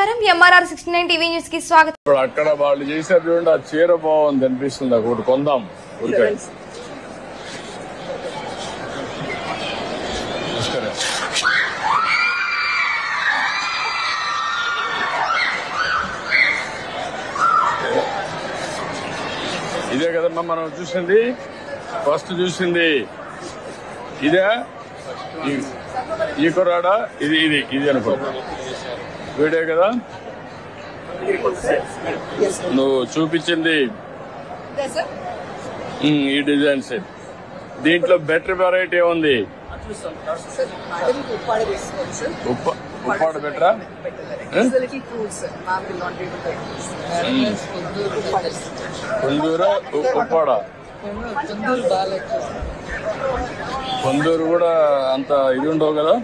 నమస్కారం MRR 69 TV news కి స్వాగతం. ఇప్పుడు అక్కడ వాళ్ళు చేశారు చూడండి, ఆ చీర బాగుంది అనిపిస్తుంది. ఒకటి కొందాం. ఇదే కదమ్మా మనం చూసింది, ఫస్ట్ చూసింది ఇదే. ఈ కుర్రాడా ఇది ఇది ఇది అనుకుంటా వీడే కదా నువ్వు చూపించింది ఈ డిజైన్స్. దీంట్లో బెటర్ వెరైటీ ఉంది. ఉప్పాడ బెటరా? కొందూరా ఉప్పాడ? కొందూరు కూడా అంత ఇది ఉండవు కదా.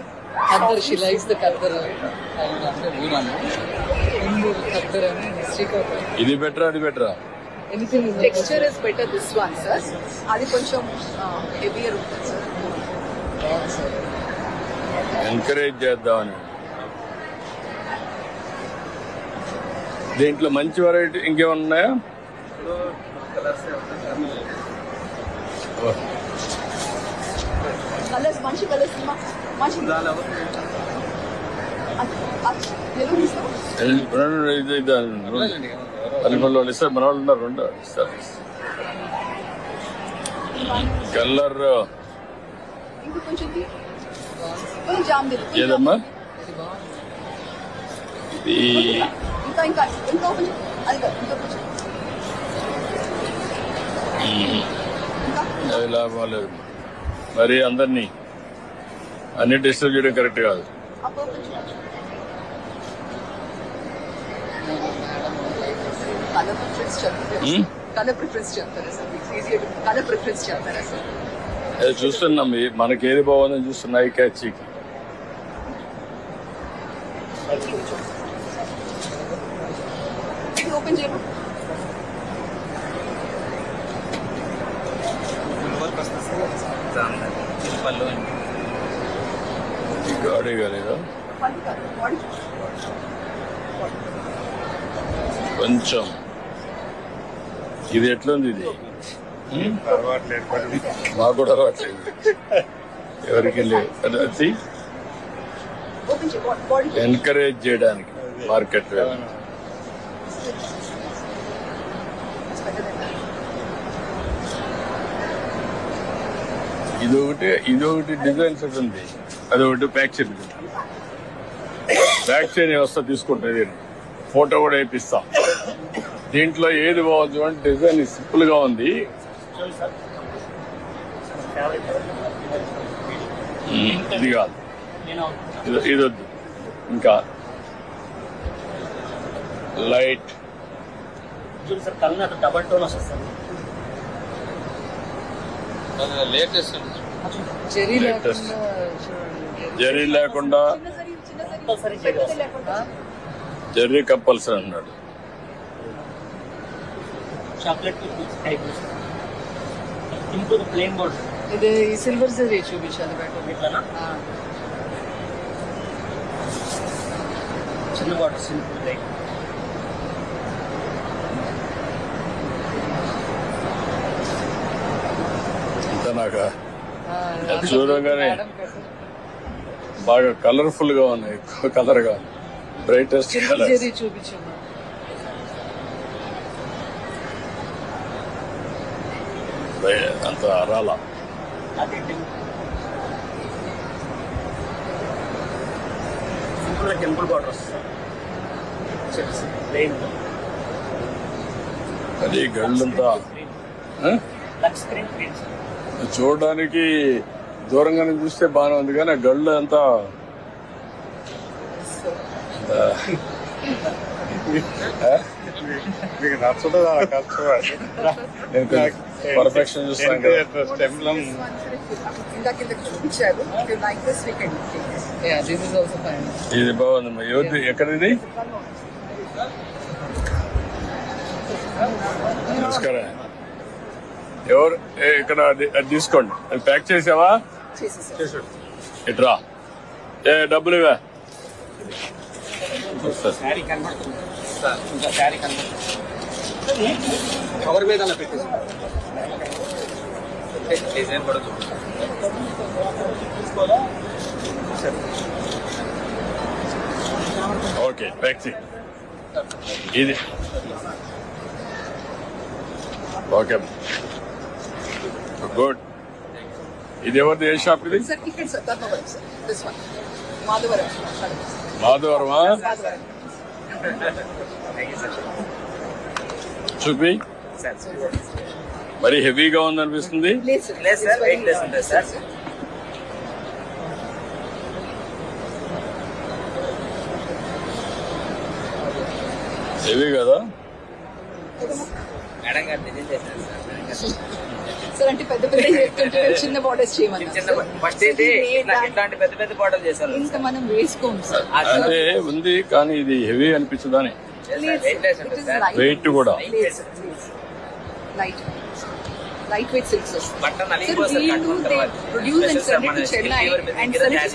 ఇది బెటరా అది బెటరా? Texture is better this one, sir. అది కొంచెం heavier ఉంటుంది sir. ఎంకరేజ్ చేద్దామని. దీంట్లో మంచి వెరైటీ ఇంకేమన్నా ఉన్నాయా? కలర్స్ మంచి కలర్స్ మంచి పల్లెపల్లి వాళ్ళు ఇస్తారు, మన వాళ్ళు ఉన్నారు. రెండు ఇస్తారు కలర్. ఏదమ్మా అది లాభం లేదు. మరి అందరినీ అన్ని డిస్టర్బ్ చేయడం కరెక్ట్ కాదు. చూస్తున్నాం, మనకి ఏది బాగుందని చూస్తున్నాయి. క్యాచీకి ఓపెన్ చేయమా? గాడి కాలేదా కొంచెం? ఇది ఎట్లుంది? ఇది మాకు కూడా అలవాట్లేదు, ఎవరికి లేదు. అది ఎంకరేజ్ చేయడానికి మార్కెట్. ఇదొకటి డిజైన్ సెట్ ఉంది, అదొకటి ప్యాక్ చేయండి. ప్యాక్ చేయని వ్యవస్థ తీసుకుంటుంది, ఫోటో కూడా వేపిస్తాం. దీంట్లో ఏది బాగుంది అంటే డిజైన్ సింపుల్ గా ఉంది. ఇది కాదు, ఇది వద్దు. ఇంకా లైట్ జరీ లేకుండా, జరీ కంపల్సరీ అన్నాడు. Chocolate simple plain board. ఇది సిల్వర్ జరీ చూపించాలి ఇట్లానా? చిన్న బాటిల్ సింపుల్ లైట్. ఇంత నాకు చూడగానే బాగా కలర్ఫుల్ గా ఉన్నాయి, ఎక్కువ కలర్ గా, బ్రైటెస్ట్ కలర్. చూపించు. అంత రాలా. సింపుల్ టెంపుల్ బార్డర్ వస్తుంది. అది గళ్ళంతా చూడడానికి దూరంగానే చూస్తే బాగానే ఉంది, కానీ ఆ గళ్ళు అంతా పర్ఫెక్షన్ చూస్తాను కదా. ఇది బాగుందమ్మా. ఎవరి ఎక్కడ ఇది? నమస్కారం. ఎవరు ఇక్కడ? అది తీసుకోండి. అది ప్యాక్ చేసావా? ఇట్రా. డబ్బులు ఇవా? శారీ కనబడుతుంది సార్, ఇంకా శారీ కనబడుతుంది. కవర్ మీద అలా పెట్టేసి డిజైన్ కూడా చూడండి. ఓకే ట్యాక్సీ ఇది ఓకే గుడ్. ఇది ఎవరిది? ఏ షాప్ ఇది? సార్ ఇక్కడ sir Dharmavaram sir. This one Madhavaram. మాధవరమా? చూపి. మరి హెవీగా ఉందనిపిస్తుంది. లేదు సార్, వెయిట్ లెస్ ఉంటుంది సార్. హెవీ కదా? మేడం గారు డిజైన్ చేశారు సార్ అంటే పెద్ద పెద్ద చెప్తుంటే చిన్న బార్డర్స్ చేయమన్నారు. ఫస్ట్ అయితే ఇట్లాంటి పెద్ద పెద్ద బాటలు చేశారు. ఇంకా మనం వేసుకోము సార్. అంటే ఉంది కానీ ఇది హెవీ అనిపించదని. వెయిట్ కూడా light weight silks button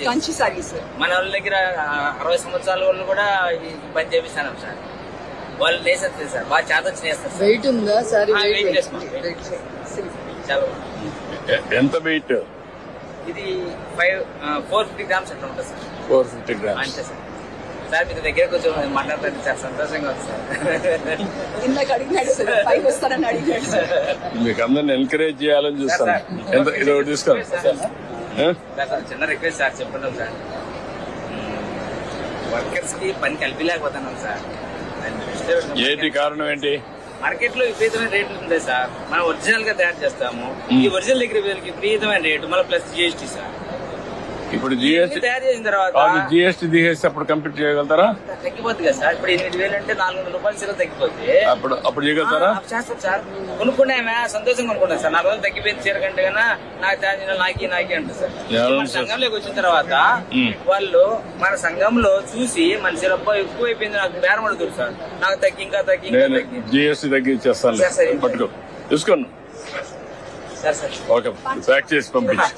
Kanchi saris. మన వాళ్ళ దగ్గర 60 సంవత్సరాల వాళ్ళు కూడా ఈ పని చేపిస్తాను సార్. వాళ్ళు లేసేస్తారు సార్, బాగా చేతొచ్చి చేస్తారు. వెయిట్ ఉందా సారీ? చాలా ఎంత వెయిట్? ఇది 450 గ్రామ్స్ అట్లా ఉంటుంది సార్. 450 గ్రామ్స్ అంతే సార్. సార్ మీ దగ్గర కొంచెం మాట్లాడుతుంది చాలా సంతోషంగా ఉంది సార్. ఇందాక అడిగినాడు సార్, పైకి వస్తానని అడిగాడు సార్. మీకు అందరిని ఎంకరేజ్ చేయాలని చూస్తాను. ఎంత ఇది ఒకటి తీసుకోండి. సార్ చిన్న రిక్వెస్ట్ సార్, చెప్పండి సార్. వర్కర్స్ కి పని కలిపిలేకపోతున్నాం సార్. ఏంటి కారణం ఏంటి? మార్కెట్ లో విపరీతమైన రేట్లు ఉంటాయి సార్. మనం ఒరిజినల్ గా తయారు చేస్తాము. ఈ ఒరిజినల్ దగ్గర విపరీతమైన రేటు, మళ్ళీ ప్లస్ జిఎస్టీ సార్. ఇప్పుడు జిఎస్టీ తయారు చేసిన తర్వాత జిఎస్టీ తీసేసి అప్పుడు కంప్లీట్ చేయగలుగుతారా? తగ్గిపోతుంది కదా సార్. ఇప్పుడు 8,000 అంటే 400 రూపాయలు సీర తగ్గిపోతే అప్పుడు చేయగలుగుతారా? చేస్తాం సార్. కొనుక్కున్నామే సంతోషంగా కొనుక్కున్నాం సార్. 4 రోజులు తగ్గిపోయింది చీర కంటే కన్నా నాకు తయారు నాకి అంటారు సార్. మన సంఘంలోకి వచ్చిన తర్వాత వాళ్ళు మన సంఘంలో చూసి మన చీర ఎక్కువ అయిపోయింది, నాకు బేరం అడుగుతారు సార్. నాకు తగ్గి ఇంకా తగ్గి జిఎస్టీ తగ్గించేస్తాను. పట్టుకో తీసుకోండి. ఓకే ప్యాక్ చేసి పంపించి.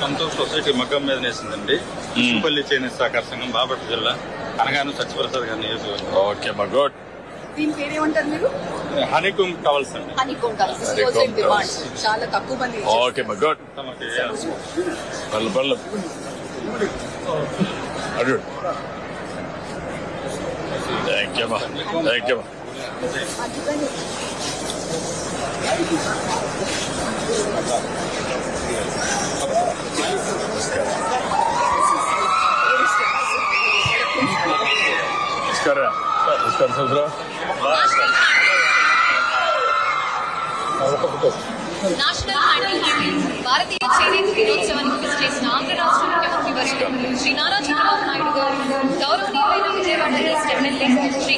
సంతోష్ సొసైటీ మగ్గం మీద నేసిందండి. ఉప్పల్లి చేనేత సహకార సంఘం, బాపట్ల జిల్లా, అనగాను సత్యప్రసాద్ గారి నియోజకవర్గం. ఓకే మా గుడ్. దీని పేరేమంటారు మీరు? హనీకుంగ్ టవల్స్ అండి. హనీకుంగ్ టవల్స్ చాలా తక్కువ మంది. ఓకే మా గుడ్. పళ్ళు అడు. థ్యాంక్ యూ మా. థ్యాంక్ యూ మా. నమస్కారం. నమస్కారం సోదరా. నేషనల్ హ్యాండ్లూమ్ భారతీయ చేనేత దినోత్సవానికి కృషి చేసిన ఆంధ్ర రాష్ట్ర ముఖ్యమంత్రి వర్యులు శ్రీ నారా చంద్రబాబు నాయుడు గారు, గౌరవనీయులైన విజయవాడ ఈస్ట్ ఎమ్మెల్యే శ్రీ